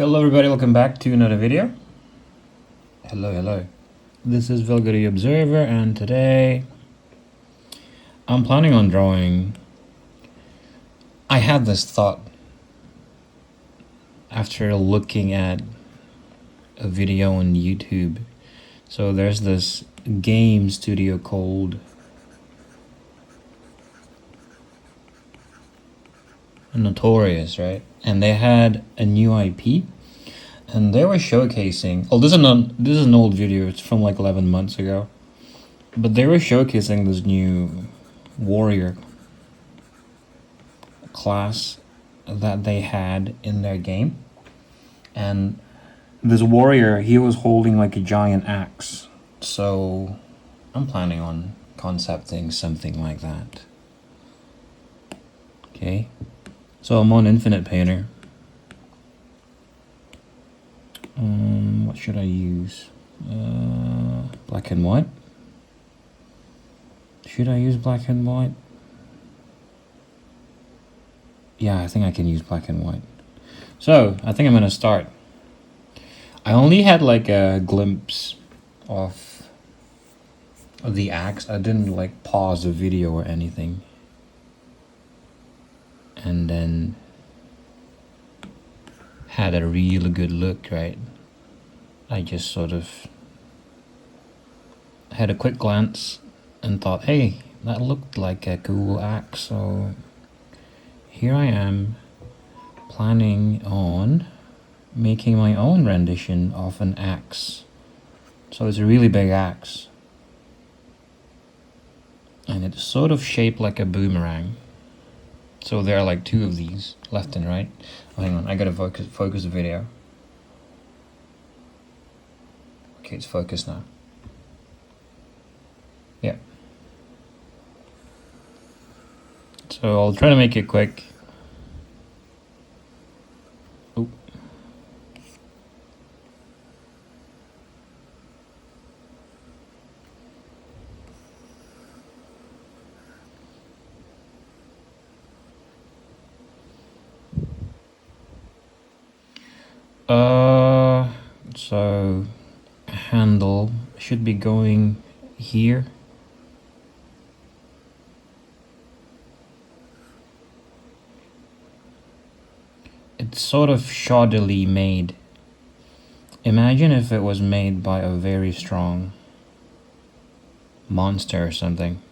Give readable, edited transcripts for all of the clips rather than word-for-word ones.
Hello everybody, welcome back to another video. Hello. This is Valkyrie Observer and today I'm planning on drawing. I had this thought after looking at a video on YouTube. So there's this game studio called Notorious, right? And they had a new IP. And they were showcasing. Oh, this is an old video. It's from like 11 months ago. But they were showcasing this new warrior class that they had in their game. And this warrior, he was holding like a giant axe. So I'm planning on concepting something like that. Okay. So I'm on Infinite Painter. What should I use? Black and white? Should I use black and white? Yeah, I think I can use black and white. So, I think I'm gonna start. I only had like a glimpse of the axe. I didn't like pause the video or anything. And then had a really good look, right? I just sort of had a quick glance and thought, hey, that looked like a cool axe, so here I am planning on making my own rendition of an axe. So it's a really big axe. And it's sort of shaped like a boomerang. So there are like two of these, left and right. Oh, hang on, I gotta focus the video. Okay, it's focused now. Yeah. So I'll try to make it quick. Oh. So handle should be going here. It's sort of shoddily made. Imagine if it was made by a very strong monster or something.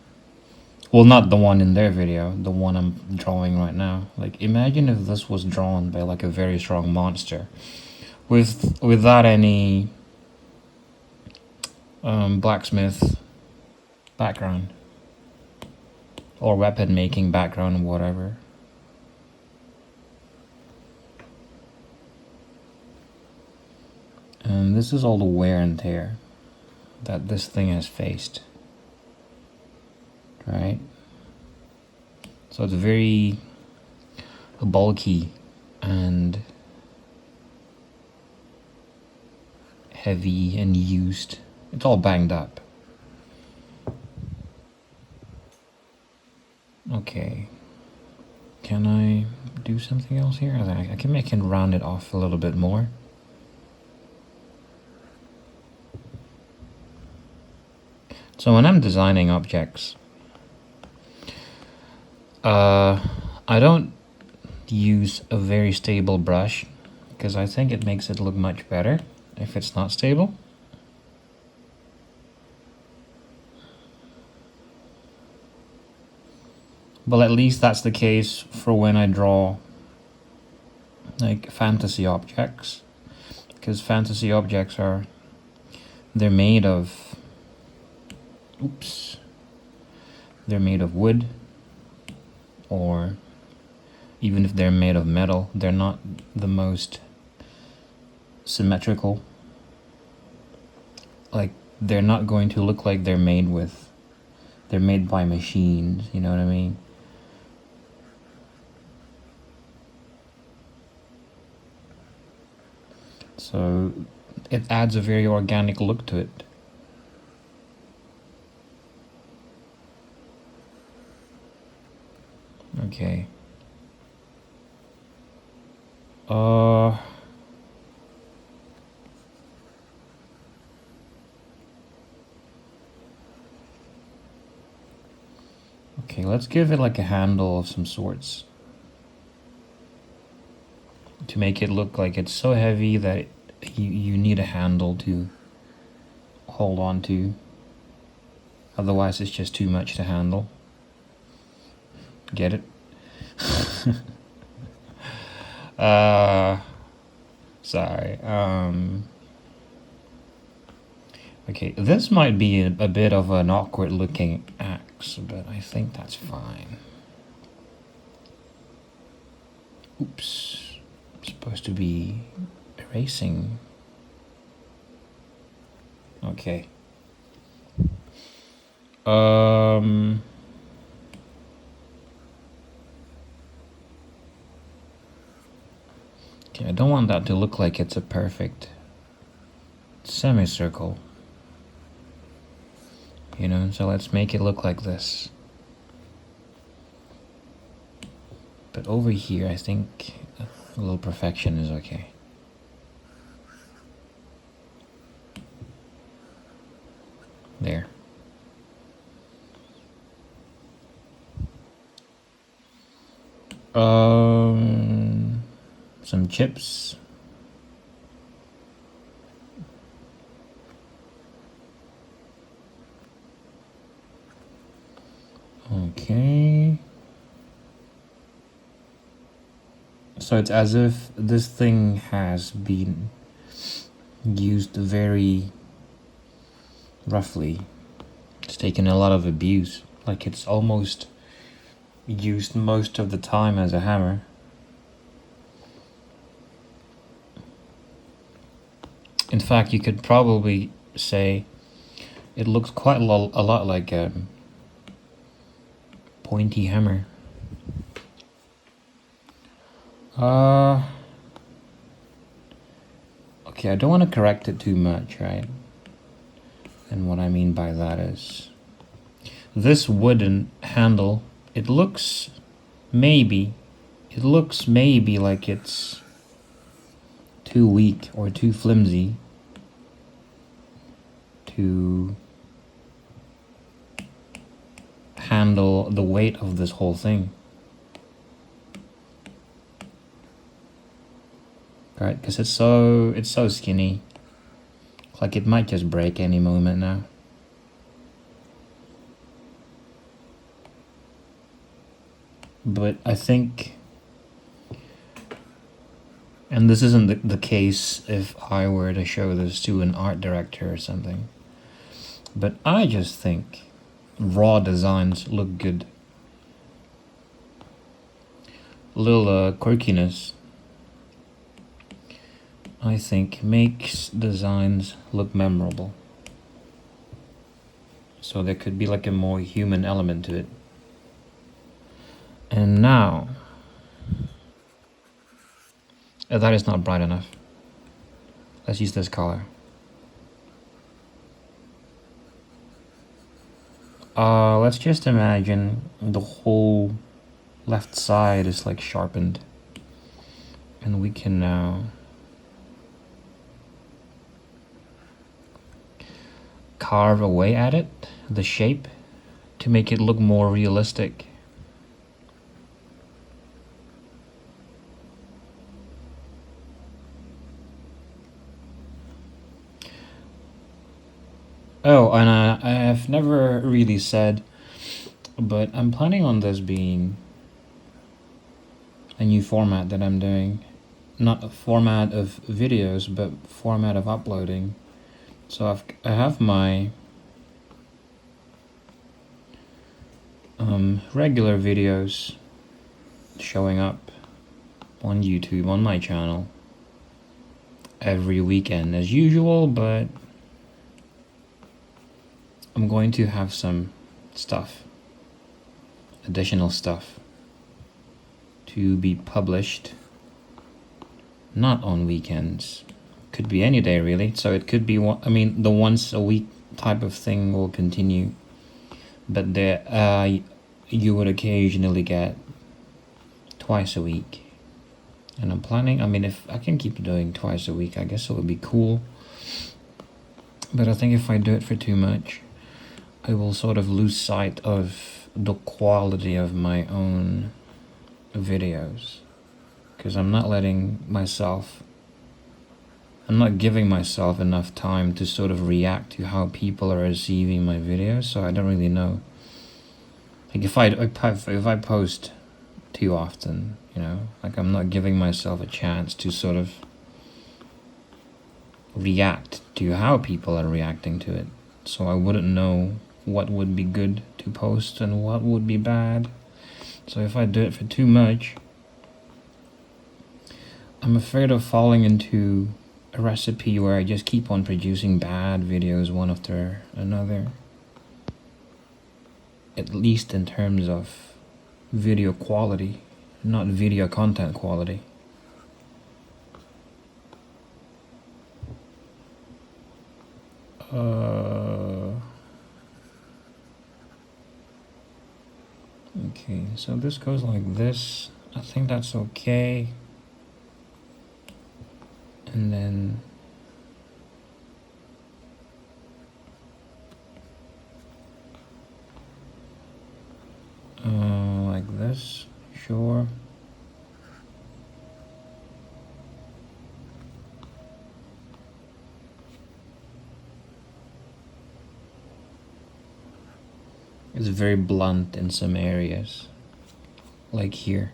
Well, not the one in their video, the one I'm drawing right now. Like, imagine if this was drawn by like a very strong monster without any blacksmith background or weapon making background, whatever. And this is all the wear and tear that this thing has faced, right? So it's very bulky and heavy and used. It's all banged up. Okay. Can I do something else here? I can round it off a little bit more. So when I'm designing objects, I don't use a very stable brush because I think it makes it look much better if it's not stable. But at least that's the case for when I draw like fantasy objects, because fantasy objects they're made of they're made of wood, or even if they're made of metal, they're not the most symmetrical. Like, they're not going to look like they're made by machines, you know what I mean? So it adds a very organic look to it. Okay. let's give it like a handle of some sorts. To make it look like it's so heavy that you need a handle to hold on to. Otherwise it's just too much to handle. Get it? Sorry. Okay, this might be a bit of an awkward looking axe, but I think that's fine. Oops. I'm supposed to be erasing. Okay. Okay, I don't want that to look like it's a perfect semicircle. You know, so let's make it look like this. But over here, I think a little perfection is okay. There. Some chips. Okay. So it's as if this thing has been used very roughly. It's taken a lot of abuse. Like it's almost used most of the time as a hammer. In fact, you could probably say it looks quite a lot like a pointy hammer. Okay, I don't want to correct it too much, right? And what I mean by that is this wooden handle, it looks maybe like it's too weak or too flimsy to handle the weight of this whole thing. Right, because it's so skinny. Like it might just break any moment now. But I think, and this isn't the case if I were to show this to an art director or something, but I just think raw designs look good. A little quirkiness, I think, makes designs look memorable. So there could be like a more human element to it. And now, that is not bright enough. Let's use this color. Let's just imagine the whole left side is like sharpened. And we can now carve away at it, the shape, to make it look more realistic. Oh, and I have never really said, but I'm planning on this being a new format that I'm doing. Not a format of videos, but format of uploading. So I have my regular videos showing up on YouTube, on my channel, every weekend as usual, but I'm going to have some stuff, additional stuff, to be published, not on weekends. Could be any day really, so it could be the once a week type of thing will continue, but there you would occasionally get twice a week. And I'm planning, if I can keep doing twice a week, I guess it would be cool, but I think if I do it for too much, I will sort of lose sight of the quality of my own videos, because I'm not giving myself enough time to sort of react to how people are receiving my videos, so I don't really know. Like if I post too often, you know, like I'm not giving myself a chance to sort of react to how people are reacting to it, so I wouldn't know what would be good to post and what would be bad. So if I do it for too much, I'm afraid of falling into a recipe where I just keep on producing bad videos one after another, at least in terms of video quality, not video content quality. Okay, so this goes like this. I think that's okay. And then like this, sure. It's very blunt in some areas, like here.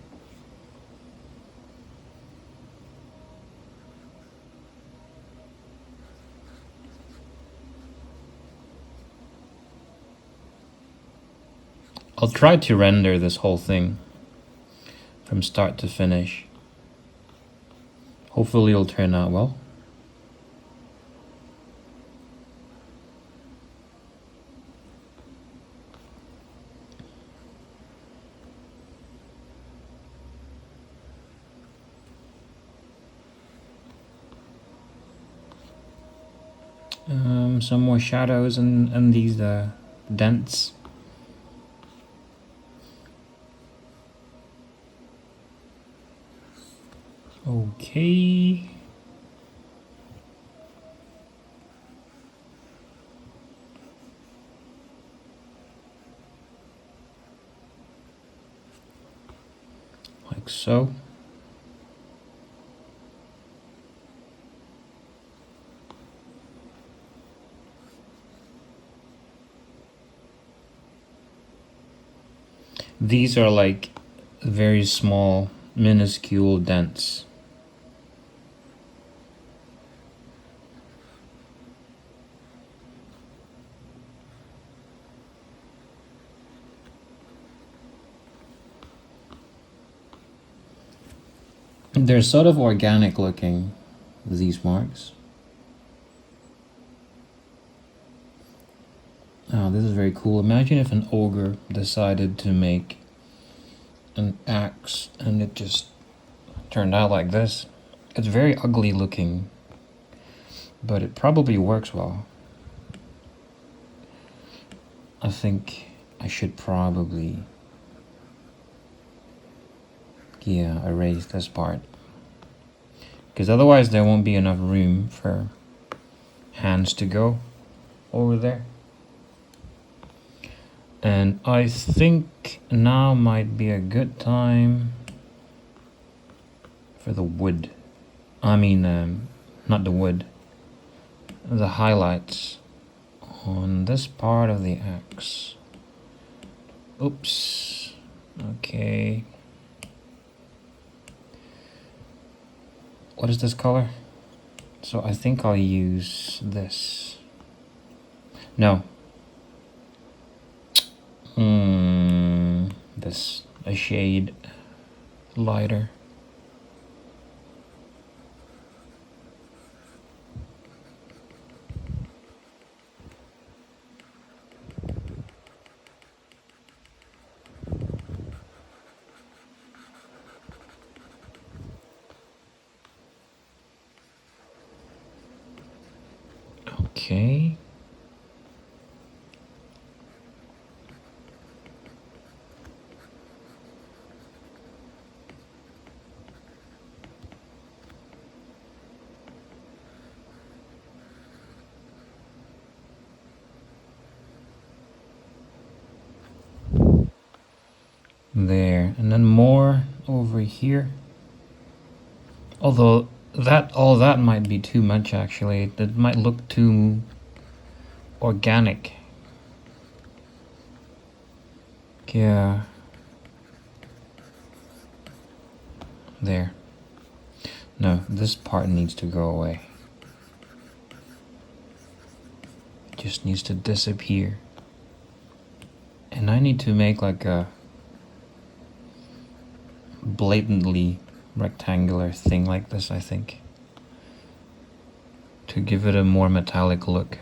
I'll try to render this whole thing from start to finish. Hopefully it'll turn out well. Some more shadows and these dents. Okay. Like so. These are like very small, minuscule dents. They're sort of organic looking, these marks. Oh, this is very cool. Imagine if an ogre decided to make an axe and it just turned out like this. It's very ugly looking, but it probably works well. I think I should probably, yeah, erase this part, because otherwise there won't be enough room for hands to go over there. And I think now might be a good time for the wood. I mean, not the wood, the highlights on this part of the axe. Oops. Okay. What is this color? So I think I'll use this. No. This a shade lighter. Okay. there, and then more over here. Although all that might be too much actually. It might look too organic. Yeah. There. No, this part needs to go away. It just needs to disappear. And I need to make like a blatantly rectangular thing like this, I think, to give it a more metallic look.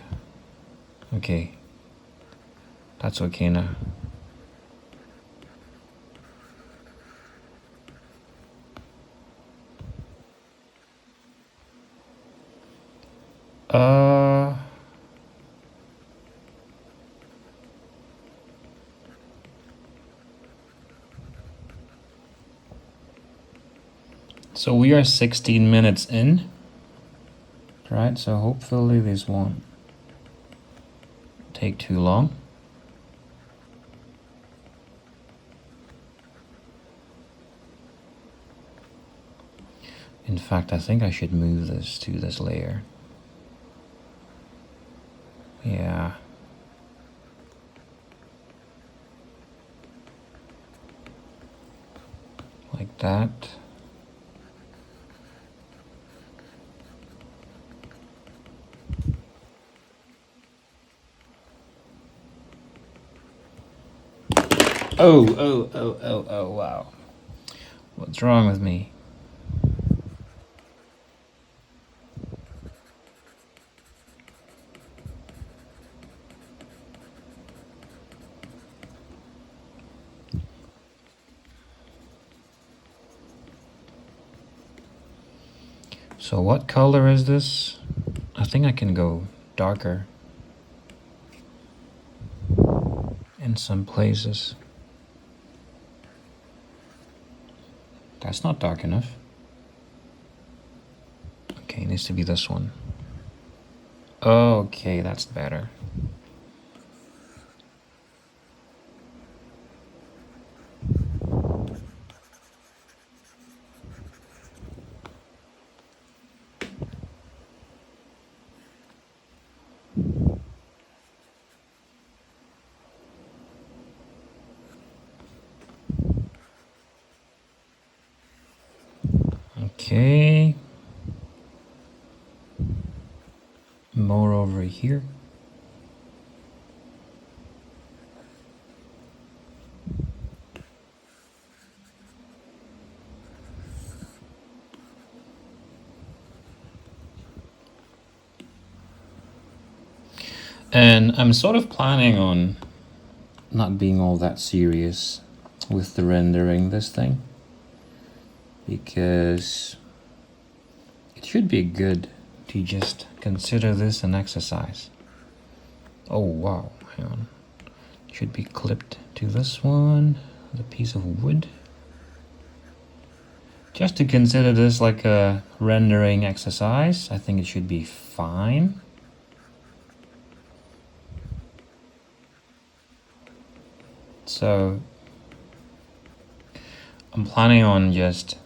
Okay. That's okay now. So we are 16 minutes in, right? So hopefully this won't take too long. In fact, I think I should move this to this layer. Yeah. Like that. Oh, wow. What's wrong with me? So what color is this? I think I can go darker in some places. That's not dark enough. Okay, it needs to be this one. Okay, that's better. Okay. More over here. And I'm sort of planning on not being all that serious with the rendering this thing, because it should be good to just consider this an exercise. Oh wow, hang on. It should be clipped to this one, the piece of wood. Just to consider this like a rendering exercise, I think it should be fine. So I'm planning on just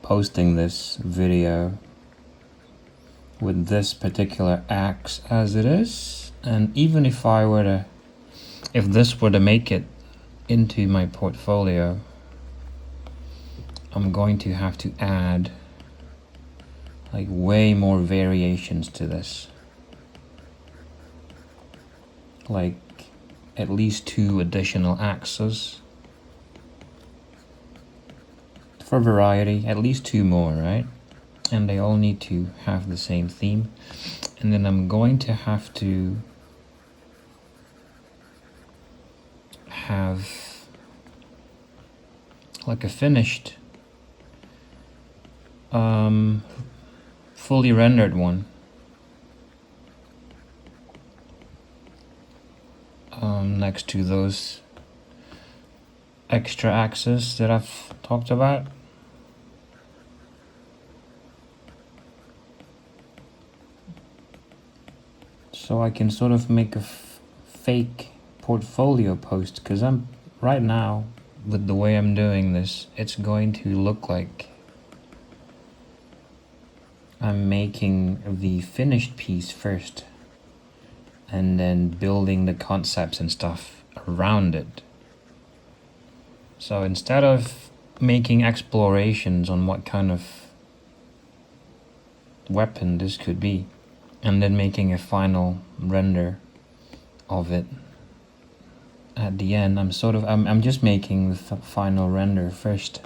posting this video with this particular axe as it is, and even if this were to make it into my portfolio, I'm going to have to add like way more variations to this, like at least 2 additional axes for variety, at least 2 more, right? And they all need to have the same theme. And then I'm going to have to have like a finished fully rendered one next to those extra axes that I've talked about. So I can sort of make a fake portfolio post, because I'm right now with the way I'm doing this, it's going to look like I'm making the finished piece first and then building the concepts and stuff around it. So instead of making explorations on what kind of weapon this could be and then making a final render of it at the end, I'm just making the final render first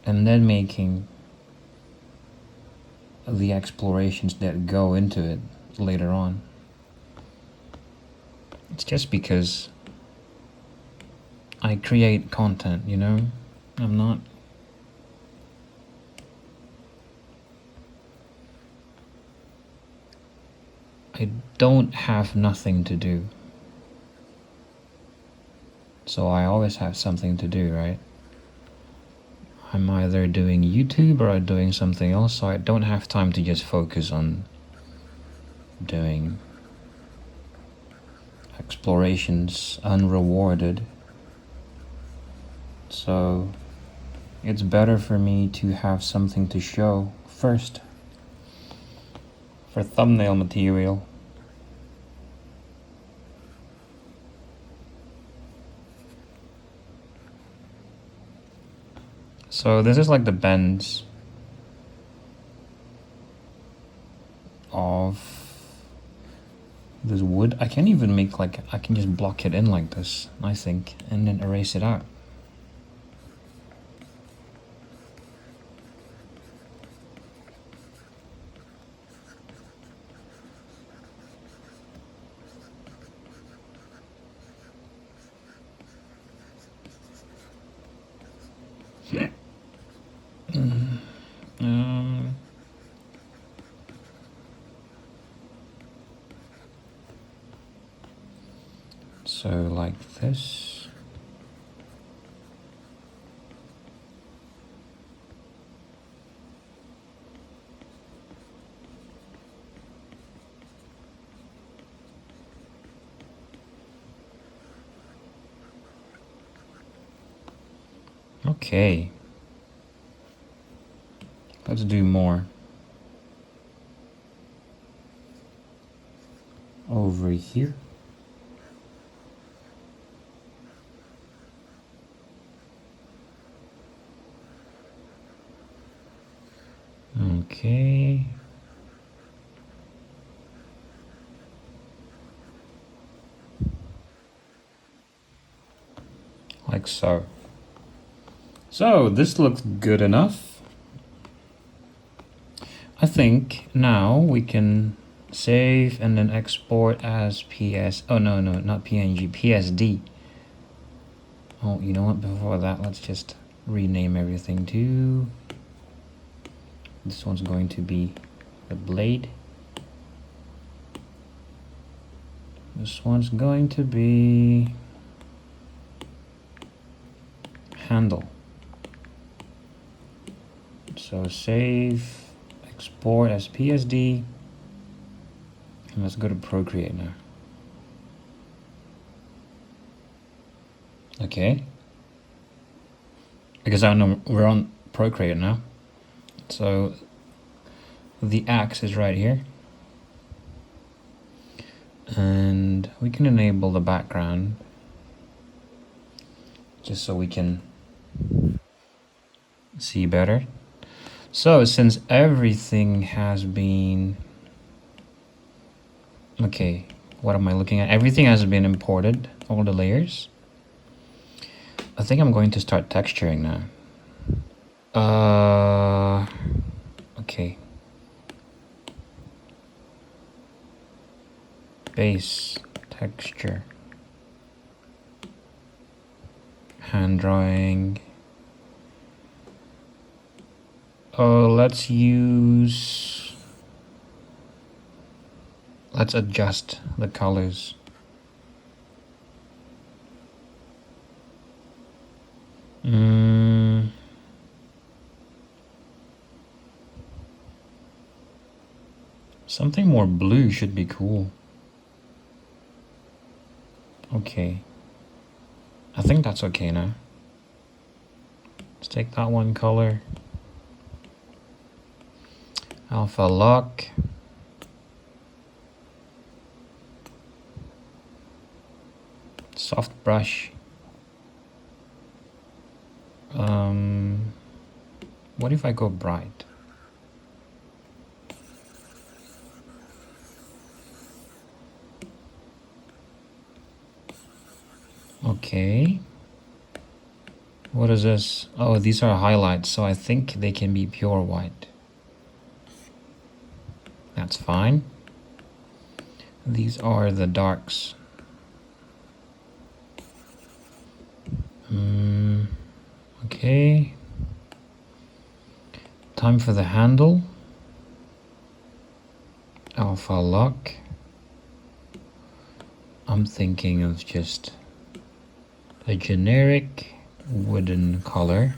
and then making the explorations that go into it later on. It's just because I create content, you know? I don't have nothing to do. So I always have something to do, right? I'm either doing YouTube or I'm doing something else, so I don't have time to just focus on doing explorations unrewarded. So it's better for me to have something to show first for thumbnail material. So this is like the bends of this wood. I can't even make I can just block it in like this, I think, and then erase it out. So like this. Okay. Let's do more. Over here. Okay. Like so. So this looks good enough. I think now we can save and then export as PS. Oh no, not PNG, PSD. Oh, you know what? Before that, let's just rename everything to. This one's going to be the blade. This one's going to be handle. So save, export as PSD, and let's go to Procreate now. Okay. Because I know we're on Procreate now. So the axe is right here. And we can enable the background just so we can see better. So since everything has been, okay, what am I looking at? Everything has been imported, all the layers. I think I'm going to start texturing now. Okay. Base, texture, hand drawing. Oh, let's adjust the colors. Something more blue should be cool. Okay. I think that's okay now. Let's take that one color. Alpha lock. Soft brush. What if I go bright? Okay. What is this? Oh, these are highlights, so I think they can be pure white. That's fine. These are the darks. Okay. Time for the handle. Alpha lock. I'm thinking of just a generic wooden color.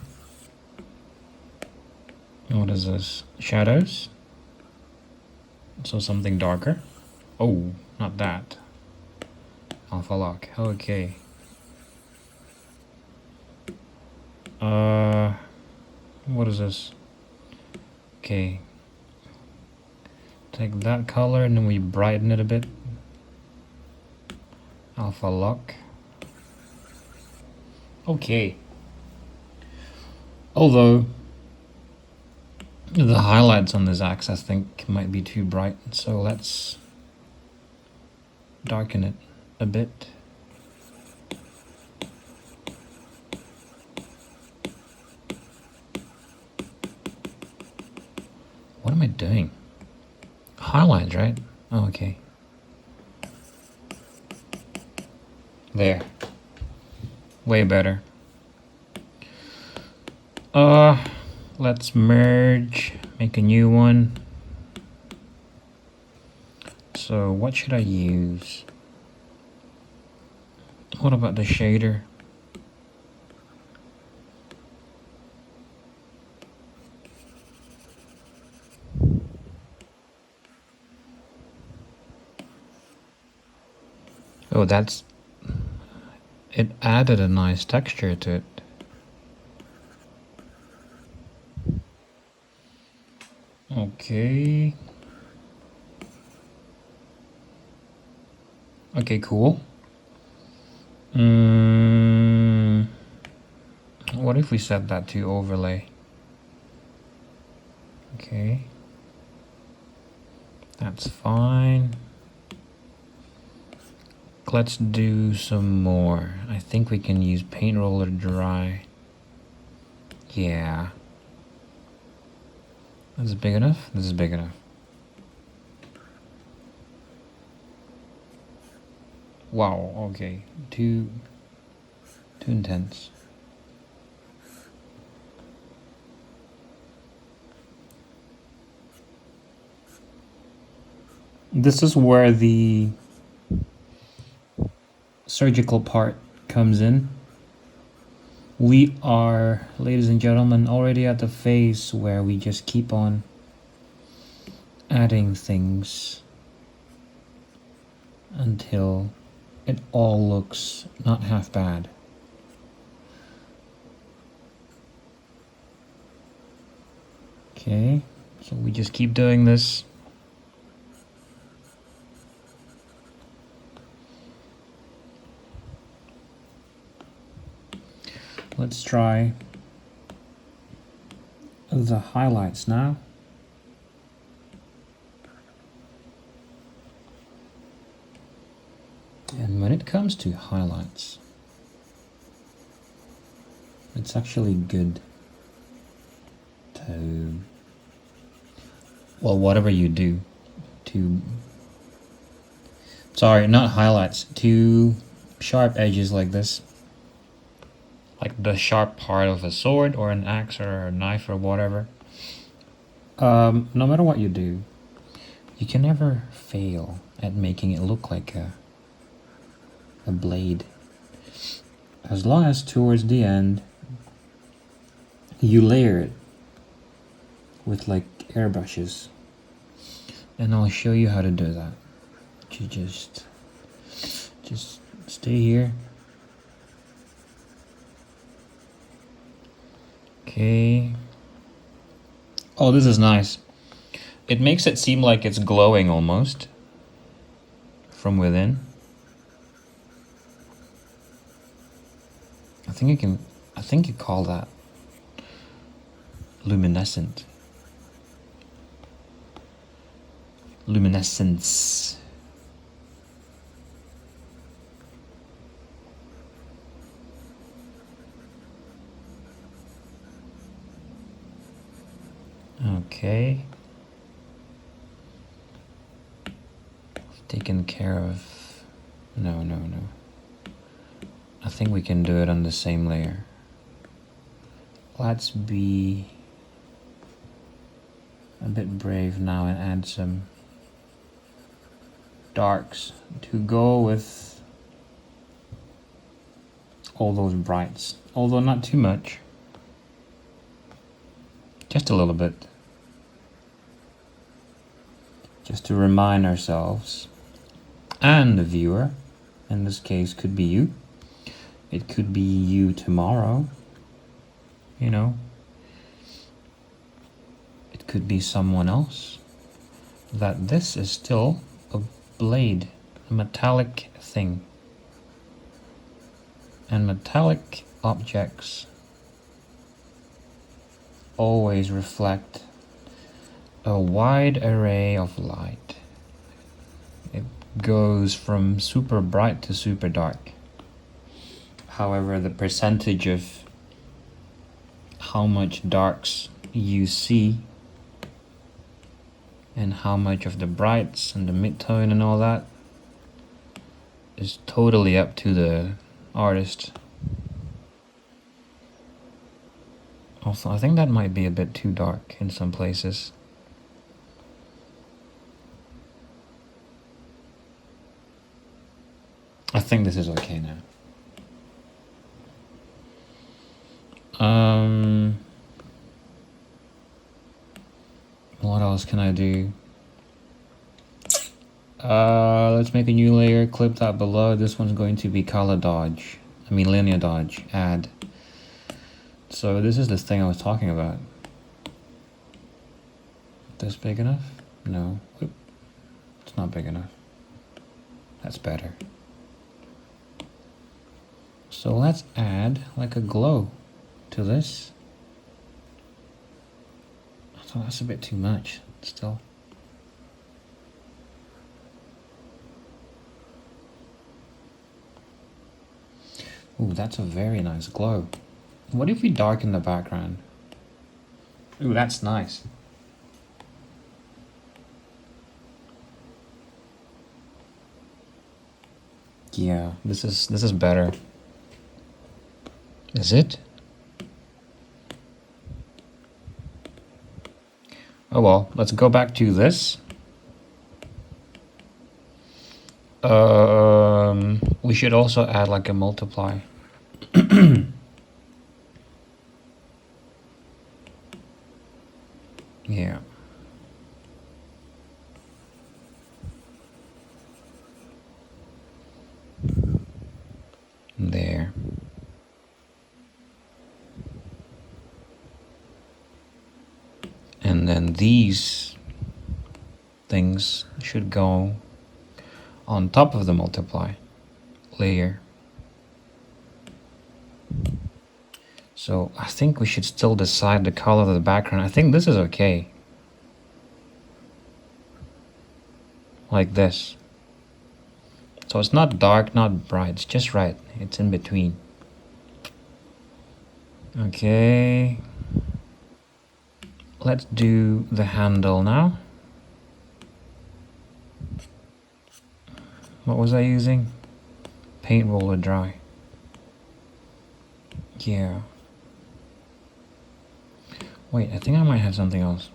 What is this? Shadows? So something darker. Oh, not that. Alpha lock. Okay. What is this? Okay. Take that color and then we brighten it a bit. Alpha lock. Okay. Although the highlights on this axe I think might be too bright, so let's darken it a bit. What am I doing? Highlights, right? Oh, okay. There. Way better. Let's merge, make a new one. So what should I use? What about the shader? Oh, that's... It added a nice texture to it. Okay. Okay, cool. What if we set that to overlay? Okay. That's fine. Let's do some more. I think we can use paint roller dry. Yeah. This is big enough? This is big enough. Wow, okay. Too intense. This is where the surgical part comes in. We are, ladies and gentlemen, already at the phase where we just keep on adding things until it all looks not half bad. Okay, so we just keep doing this. Let's try the highlights now. And when it comes to highlights, it's actually good to, well, whatever you do to, sorry, not highlights, to sharp edges like this. Like the sharp part of a sword or an axe or a knife or whatever. No matter what you do, you can never fail at making it look like a blade. As long as towards the end you layer it with like airbrushes. And I'll show you how to do that. You just stay here. Okay. Oh, this is nice. It makes it seem like it's glowing almost from within. I think you call that luminescent. Luminescence. Okay. Taken care of. No. I think we can do it on the same layer. Let's be a bit brave now and add some darks to go with all those brights. Although not too much. Just a little bit. Just to remind ourselves, and the viewer, in this case could be you. It could be you tomorrow, you know. It could be someone else. That this is still a blade, a metallic thing. And metallic objects always reflect a wide array of light. It goes from super bright to super dark. However, the percentage of how much darks you see and how much of the brights and the mid-tone and all that is totally up to the artist. Also, I think that might be a bit too dark in some places. I think this is okay now. What else can I do? Let's make a new layer, clip that below. This one's going to be color dodge. Linear dodge, add. So this is the thing I was talking about. This big enough? No. Oop. It's not big enough. That's better. So let's add like a glow to this. I thought that's a bit too much still. Ooh, that's a very nice glow. What if we darken the background? Ooh, that's nice. Yeah, this is better. Is it? Oh well, let's go back to this. We should also add like a multiply. Yeah. There. And then these things should go on top of the multiply layer. So I think we should still decide the color of the background. I think this is okay. Like this. So it's not dark, not bright, it's just right. It's in between. Okay. Let's do the handle now. What was I using? Paint roller dry. Yeah. Wait, I think I might have something else.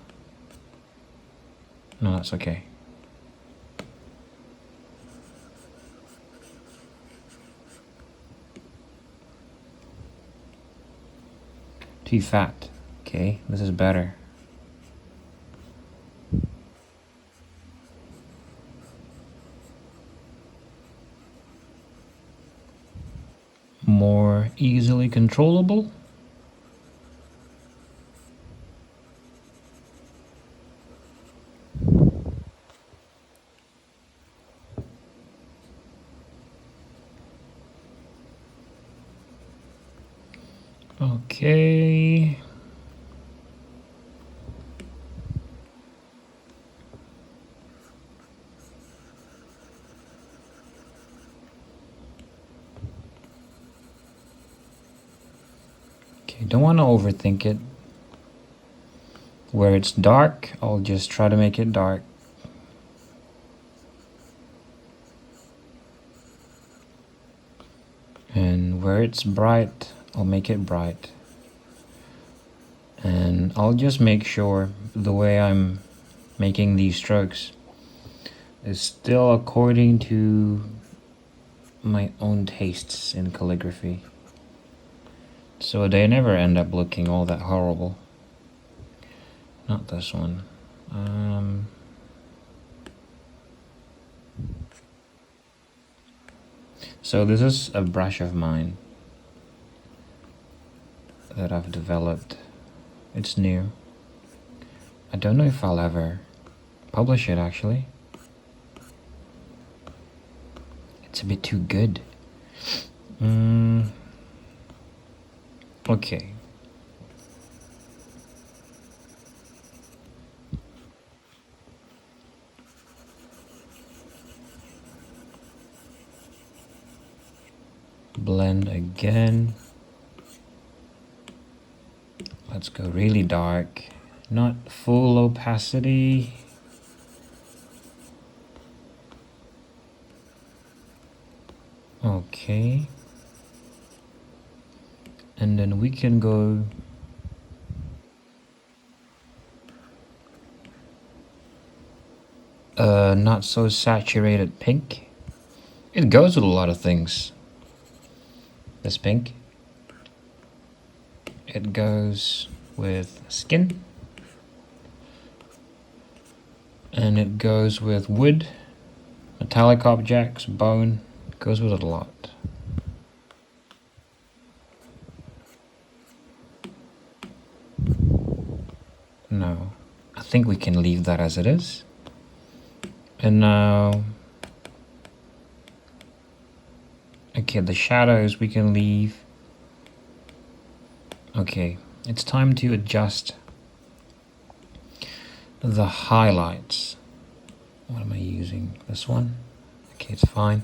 No, that's okay. Too fat. Okay, this is better. More easily controllable. Okay. Okay, don't want to overthink it. Where it's dark, I'll just try to make it dark. And where it's bright, I'll make it bright. And I'll just make sure the way I'm making these strokes is still according to my own tastes in calligraphy. So they never end up looking all that horrible. Not this one. So this is a brush of mine that I've developed. It's new. I don't know if I'll ever publish it actually. It's a bit too good. Okay. Blend again. Let's go really dark. Not full opacity. Okay. And then we can go not so saturated pink. It goes with a lot of things. This pink. It goes with skin. And it goes with wood, metallic objects, bone. It goes with it a lot. No, I think we can leave that as it is. And now, okay, the shadows we can leave. Okay, it's time to adjust the highlights. What am I using? This one? Okay, it's fine.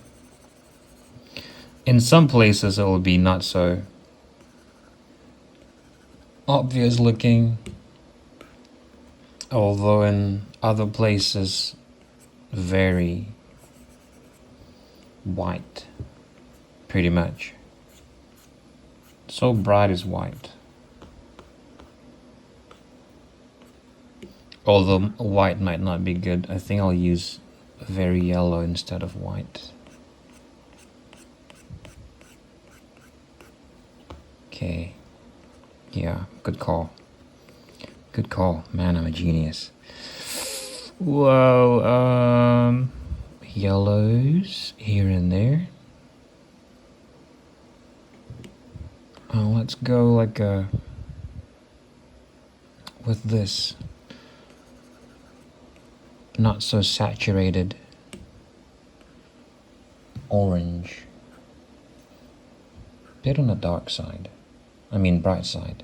In some places it will be not so obvious looking, although in other places very white, pretty much. So bright is white. Although white might not be good, I think I'll use very yellow instead of white. Okay. Yeah, good call. Good call. Man, I'm a genius. Whoa, yellows here and there. Oh, let's go like with this. Not so saturated orange. Bit on the dark side. I mean bright side.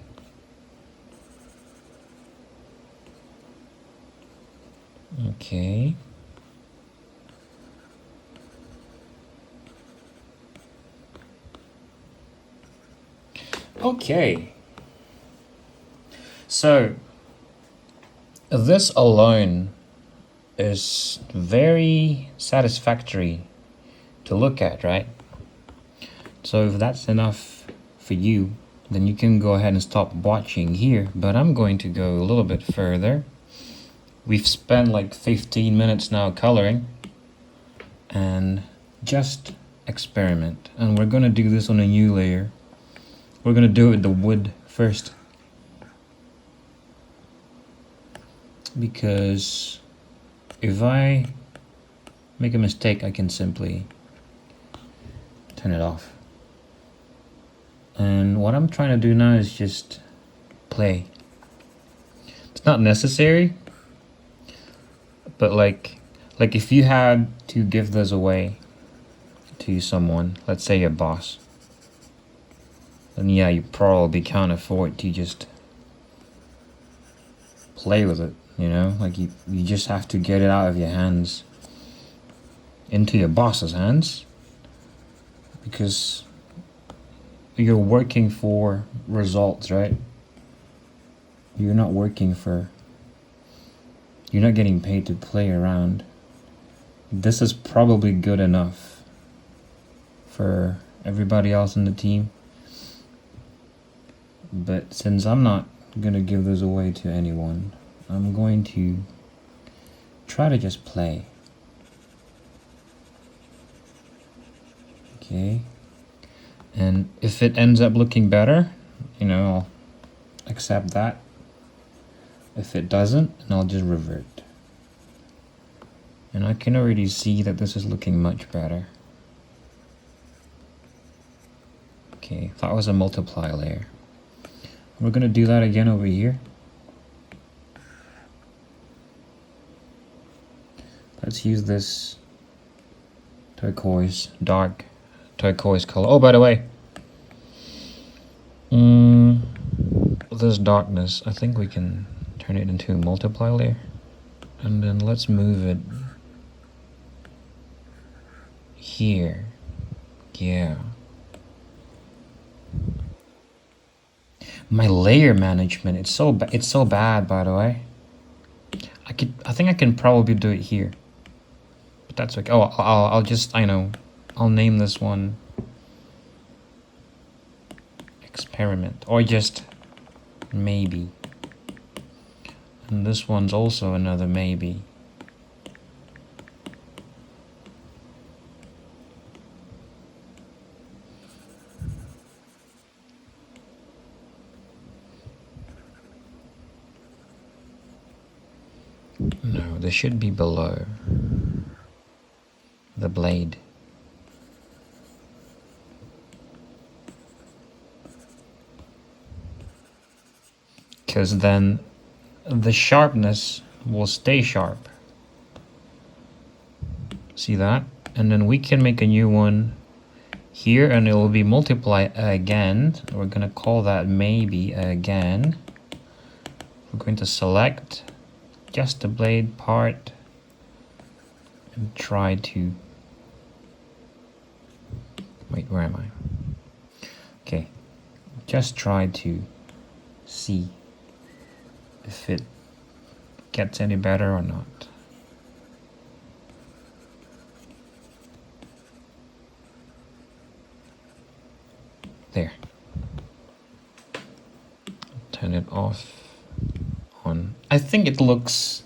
Okay. Okay. So this alone is very satisfactory to look at, right? So if that's enough for you, then you can go ahead and stop watching here, but I'm going to go a little bit further. We've spent like 15 minutes now coloring, and just experiment. And we're gonna do this on a new layer. We're gonna do it with the wood first, because if I make a mistake, I can simply turn it off. And what I'm trying to do now is just play. It's not necessary, but like if you had to give this away to someone, let's say your boss, then yeah, you probably can't afford to just play with it, you know? Like, you just have to get it out of your hands into your boss's hands, because you're working for results, right? You're not working for... You're not getting paid to play around. This is probably good enough for everybody else in the team. But since I'm not gonna give this away to anyone, I'm going to try to just play. Okay. And if it ends up looking better, you know, I'll accept that. If it doesn't, then I'll just revert. And I can already see that this is looking much better. Okay, that was a multiply layer. We're gonna do that again over here. Let's use this turquoise, dark turquoise color. Oh, by the way, this darkness, I think we can turn it into a multiply layer. And then let's move it here. Yeah. My layer management, it's so bad, by the way. I think I can probably do it here. But that's okay. Oh, I'll just, I'll name this one experiment, or just maybe. And this one's also another maybe. No, they should be below the blade. Because then the sharpness will stay sharp. See that? And then we can make a new one here, and it will be multiply again. We're gonna call that maybe again. We're going to select just the blade part and try to... Wait, where am I? Okay, just try to see if it gets any better or not. There. Turn it off. On. I think it looks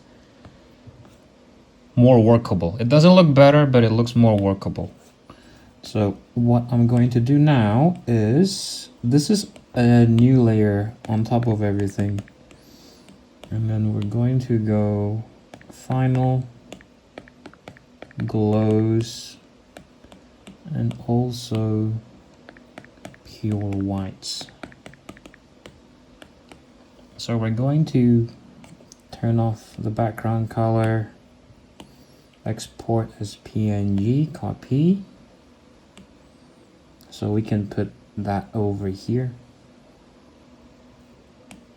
more workable. It doesn't look better, but it looks more workable. So what I'm going to do now is, this is a new layer on top of everything. And then we're going to go final, glows, and also pure whites. So we're going to turn off the background color, export as PNG, copy. So we can put that over here,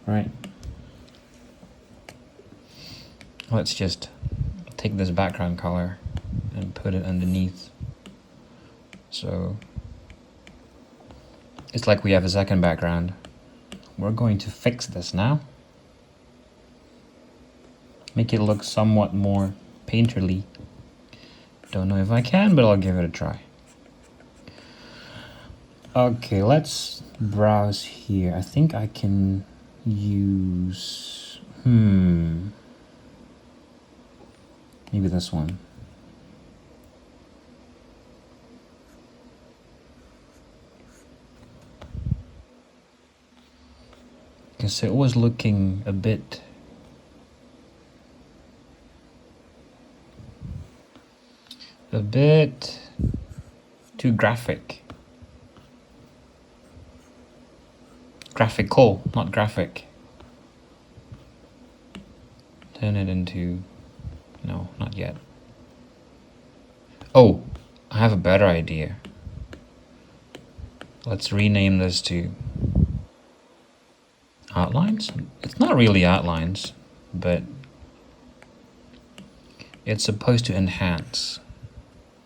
right? Let's just take this background color and put it underneath. So it's like we have a second background. We're going to fix this now. Make it look somewhat more painterly. Don't know if I can, but I'll give it a try. Okay, let's browse here. I think I can use... Maybe this one. Because it was looking a bit... too graphic. Graphical, not graphic. Turn it into... No, not yet. Oh, I have a better idea. Let's rename this to outlines. It's not really outlines, but it's supposed to enhance.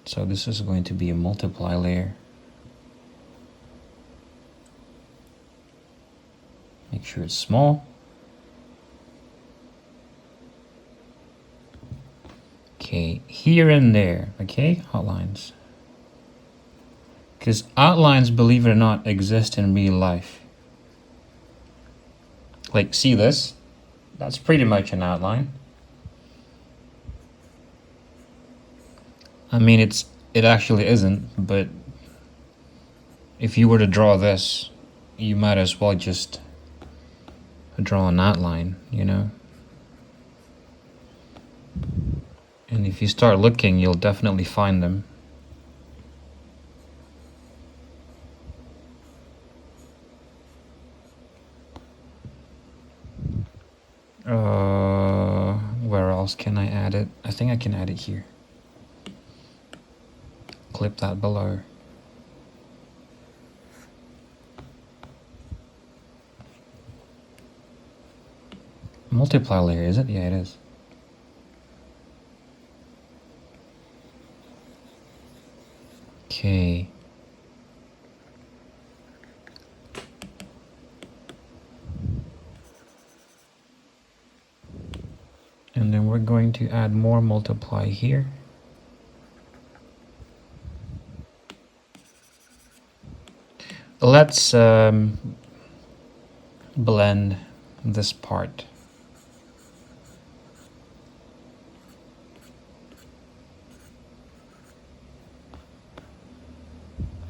So this is going to be a multiply layer. Make sure it's small. Okay, here and there, okay, outlines. Because outlines, believe it or not, exist in real life. Like, see this? That's pretty much an outline. I mean, it actually isn't, but if you were to draw this, you might as well just draw an outline, you know? And if you start looking, you'll definitely find them. Where else can I add it? I think I can add it here. Clip that below. Multiply layer, is it? Yeah, it is. Okay. And then we're going to add more multiply here. Let's blend this part.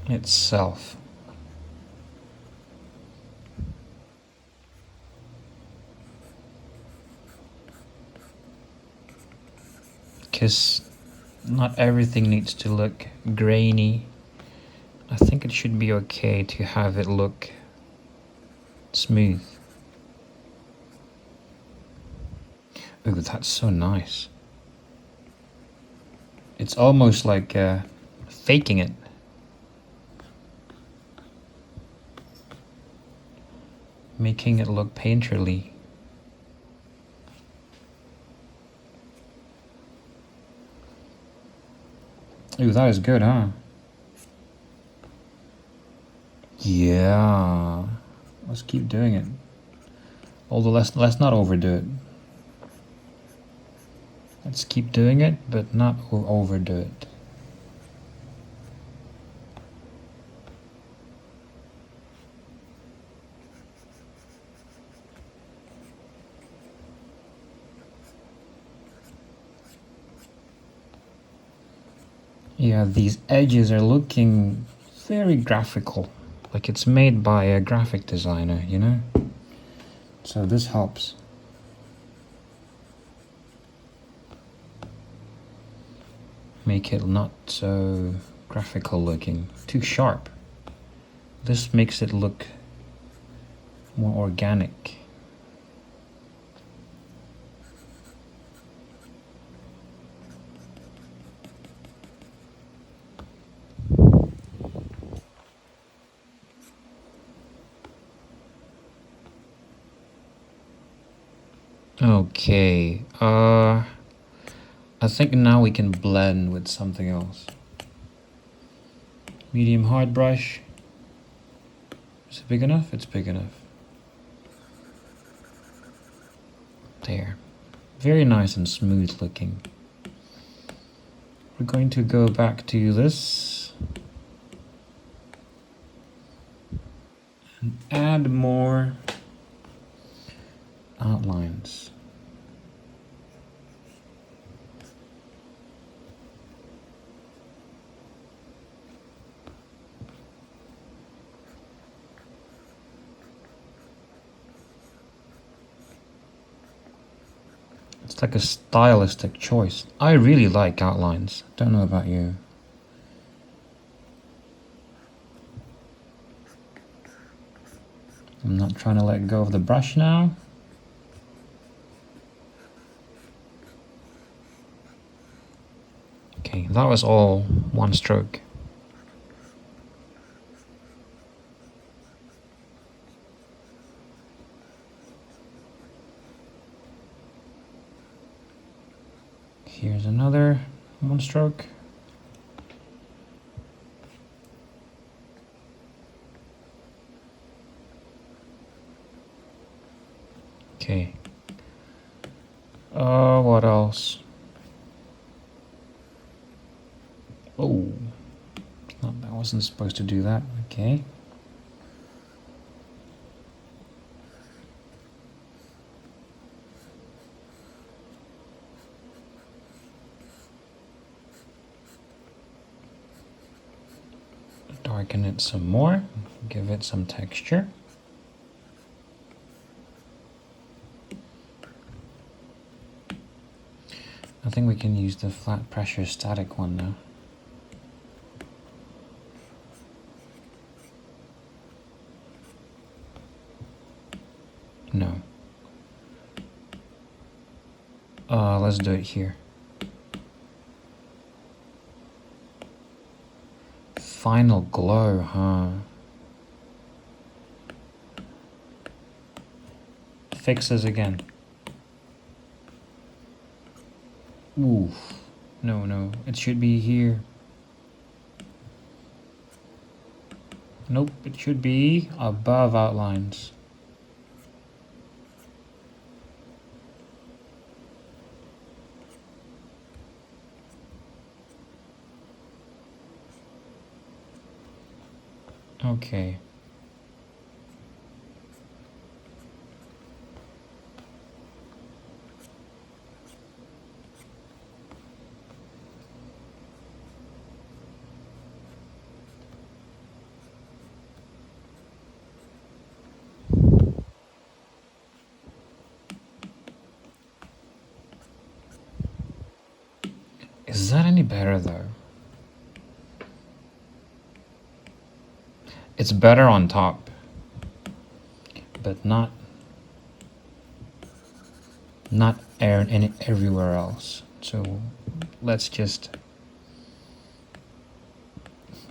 Itself. Because not everything needs to look grainy. I think it should be okay to have it look smooth. Ooh, that's so nice. It's almost like faking it. Making it look painterly. Ooh, that is good, huh? Yeah. Let's keep doing it. Although let's not overdo it. Let's keep doing it, but not overdo it. Yeah, these edges are looking very graphical. Like it's made by a graphic designer, you know? So this helps. Make it not so graphical looking, too sharp. This makes it look more organic. Okay, I think now we can blend with something else. Medium hard brush. Is it big enough? It's big enough. There. Very nice and smooth looking. We're going to go back to this. And add more outlines. It's like a stylistic choice. I really like outlines. Don't know about you. I'm not trying to let go of the brush now. Okay, that was all one stroke. There's another one stroke. Okay. What else? Oh, no, that wasn't supposed to do that. Okay. Darken it some more, give it some texture. I think we can use the flat pressure static one now. No. Let's do it here. Final glow, huh? Fix this again. Oof. No, it should be here. Nope, it should be above outlines. Okay. Is that any better though? It's better on top, but not everywhere else. So let's just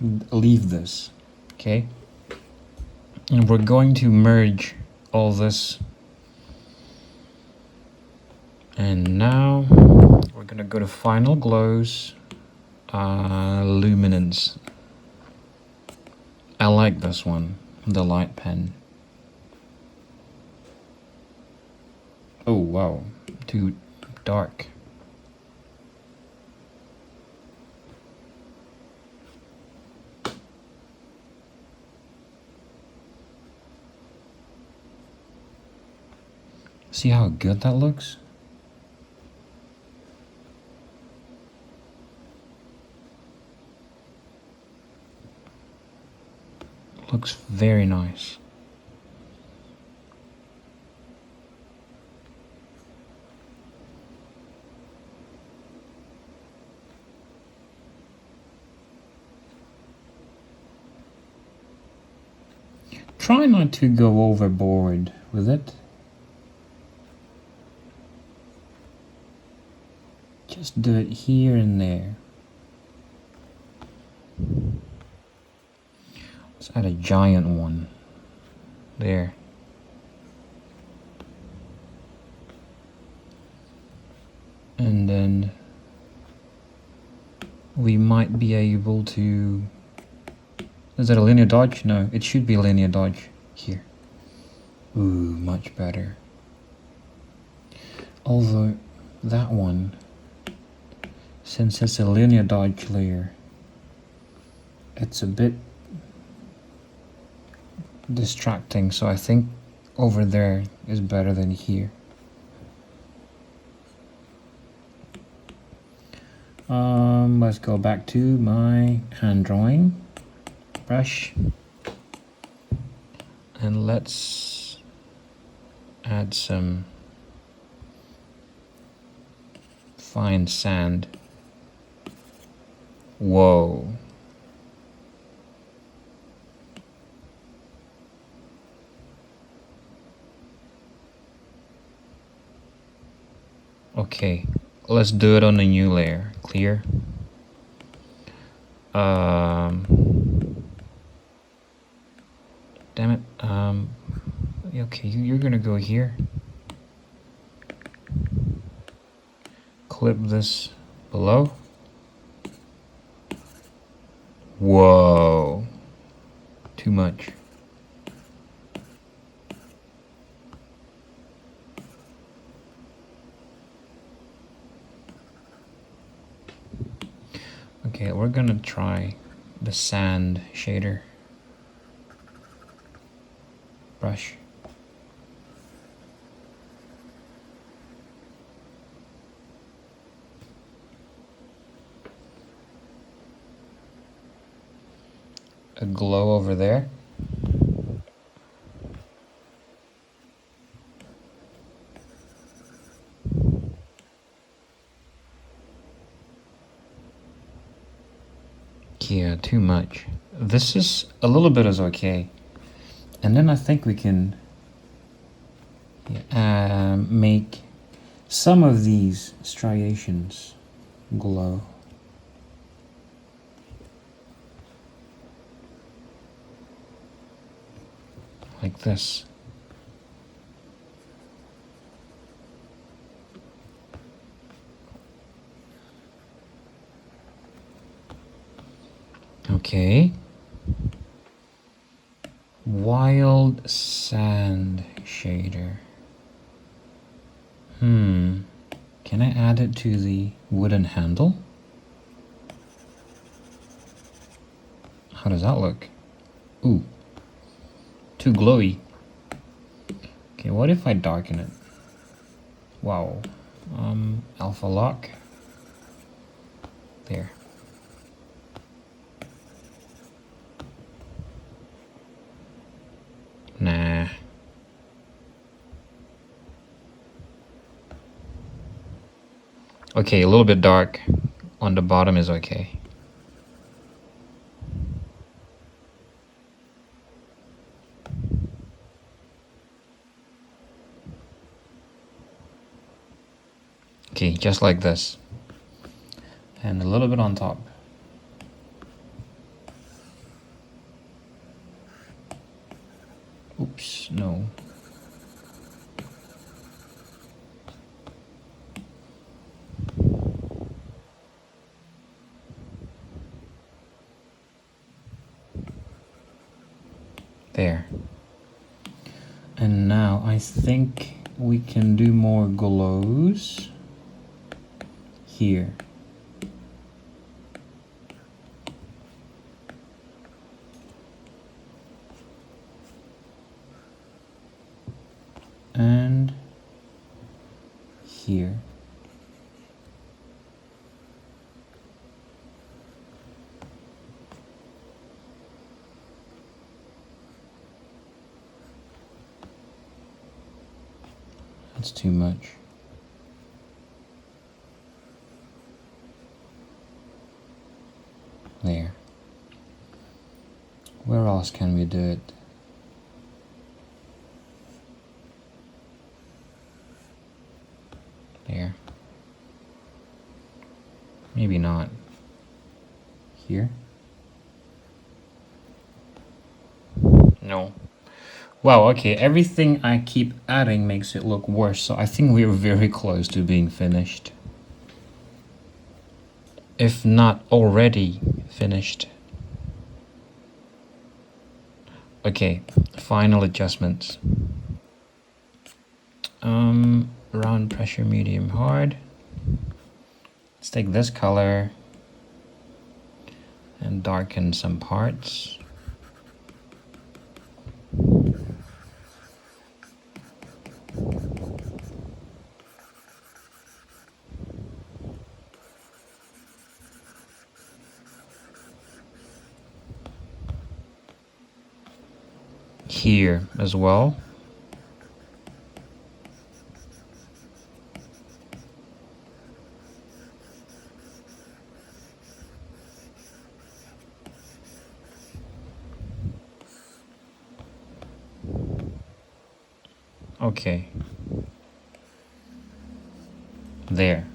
leave this, okay? And we're going to merge all this. And now we're gonna go to final glows, luminance. I like this one, the light pen. Oh wow, too dark. See how good that looks? Looks very nice. Try not to go overboard with it. Just do it here and there. Let's add a giant one. There. And then we might be able to... Is that a linear dodge? No, it should be a linear dodge here. Ooh, much better. Although that one, since it's a linear dodge layer, it's a bit distracting, so I think over there is better than here. Let's go back to my hand drawing brush and let's add some fine sand. Whoa. Okay, let's do it on a new layer. Clear. Damn it. Okay, you're gonna go here. Clip this Below. Whoa. Too much. Okay, we're gonna try the sand shader brush. A glow over there. Yeah, too much. This is a little bit is okay. And then I think we can make some of these striations glow. Like this. Okay. Wild sand shader. Can I add it to the wooden handle? How does that look? Ooh. Too glowy. Okay, what if I darken it? Wow. Alpha lock. There. Nah. Okay, a little bit dark on the bottom is okay. Okay, just like this. And a little bit on top. Oops, no. There. And now I think we can do more glows here. And here. That's too much. There. Where else can we do it? There. Maybe not. Here? No. Wow, okay, everything I keep adding makes it look worse, so I think we're very close to being finished. If not already finished. Okay, final adjustments. Round pressure medium hard. Let's take this color and darken some parts. Here as well. Okay. There.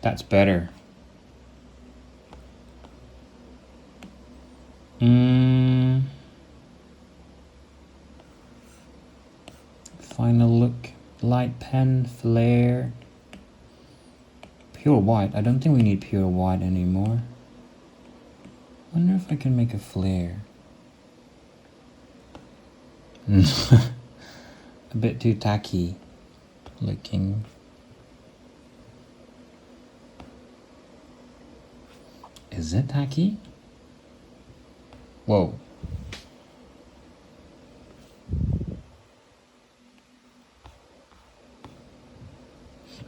That's better. Final look. Light pen, flare, Pure white. I don't think we need pure white anymore. Wonder if I can make a flare. A bit too tacky looking. Is it tacky? Whoa.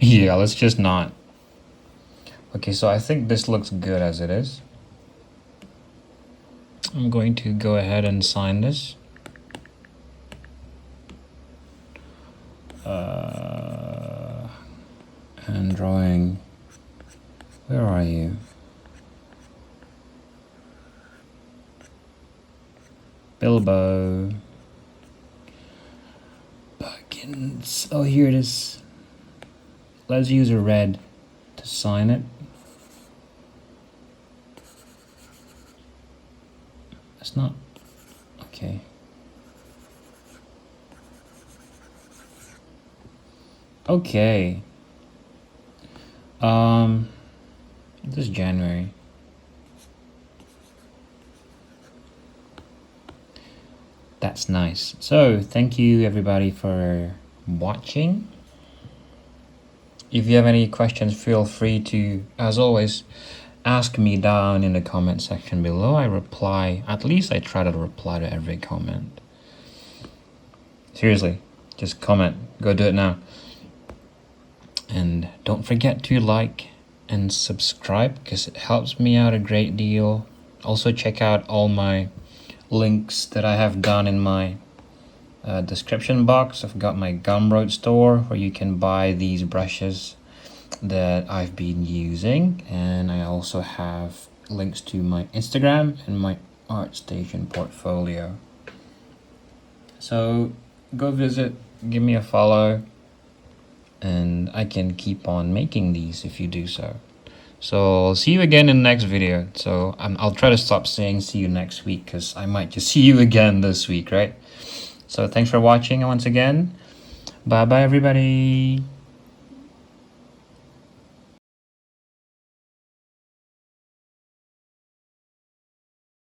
Yeah, let's just not. Okay, so I think this looks good as it is. I'm going to go ahead and sign this. And drawing. Where are you? Bilbo. Buggins. Oh, here it is. Let's use a red to sign it. It's not. Okay. Okay. This is January. That's nice. So, thank you everybody for watching. If you have any questions, feel free to, as always, ask me down in the comment section below. I reply, at least I try to reply to every comment. Seriously, just comment. Go do it now. And don't forget to like and subscribe because it helps me out a great deal. Also check out all my links that I have done in my description box. I've got my Gumroad store where you can buy these brushes that I've been using, and I also have links to my Instagram and my ArtStation portfolio. So go visit, give me a follow, and I can keep on making these if you do so. So I'll see you again in the next video. So I'll try to stop saying see you next week because I might just see you again this week, right? So thanks for watching once again. Bye bye everybody.